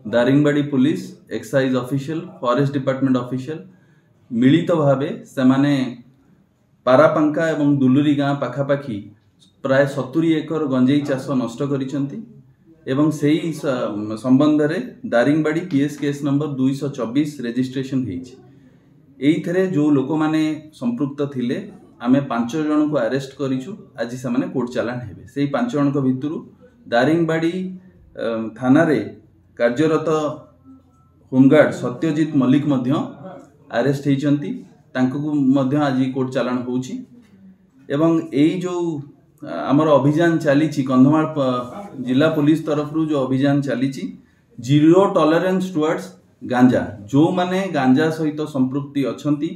Daringbadi police excise official forest department official मिलित भावे से पारापंका एवं दुलुरी गाँ पाखापाखी प्राय 70 एकर गंजेई चाष नष्ट करिसेंती एवं सेही संबंध रे Daringbadi PS case number 224 registration होईछि। एइथरे जो लोक माने संपृक्त थिले आमे 5 जन को अरेस्ट करिछु। आज से माने कोर्ट चालान हेबे। सेही 5 जन को भितरु दारिंगबाड़ी थाना रे कार्यरत होमगार्ड सत्यजित मल्लिक मध्य अरेस्ट होइचंती। तांको मध्य आज कोर्ट चालान होउछि एवं एई जो आमर अभियान चली कंधमाल जिला पुलिस तरफ जो अभियान चली जीरो टॉलरेंस टुवर्ड्स गांजा जो माने गांजा सहित संपृक्ति अछंती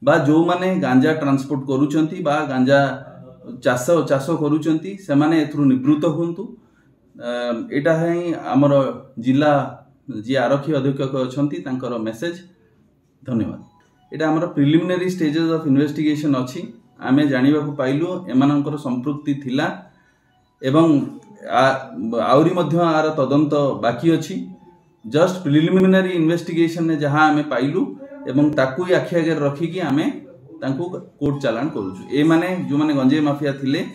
बा जो माने गांजा ट्रांसपोर्ट करूचंती बा गांजा चाष करूचंती से माने एथरु निवृत्त होंतु। एटा है आमर जिला जी आरक्षी अधीक्षक अछंती तांकर मेसेज। धन्यवाद। एटा आमर प्रिलिमिनरी स्टेजेस ऑफ इन्वेस्टिगेशन अछि। आमे जानिबा को पाइलु एमानंकर संपृक्ति थिला एवं आउरी मध्य आर तदंत बाकी अछि। जस्ट प्रिलिमिनरी इन्वेस्टिगेशन ने जहां आमे पाइलु एवं ताकू आखि आगे रखी कि आमे तांको कोर्ट चालान करूछु। ए माने जो माने गंजेई माफिया थिले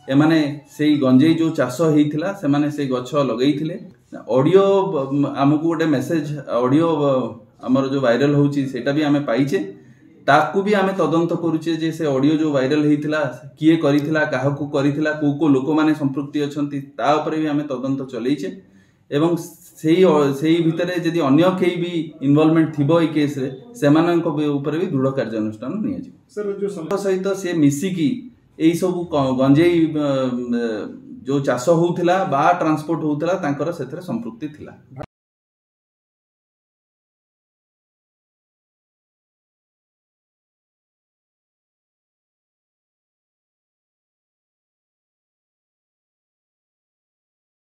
ए माने सेई गंजेई जो चाष हेइथिला से माने सेई गछ लगेइथिले। ऑडियो हमकु गोटे मेसेज ऑडियो हमर जो वायरल होउची सेटा भी आमे पाइचे। ताकू भी आमे तदंत करूचे जे से ऑडियो जो वायरल हेइथिला किए करिथिला काहाकू करिथिला को लोक माने संपृक्ति अछंती ता ऊपर भी आमे तदंत चलैचे एवं सेही भितरे यदि अन्य केही भी इन्वॉल्वमेंट थिबो ए केस रे सेमानक ऊपर भी दृढ़ कार्यानुष्ठान निया जी। सर जो सहित से मिसिकी एई सब गंजेई जो चाष होउथिला बा ट्रांसपोर्ट होउथिला तांकर सेथरे संपृक्ति थिला।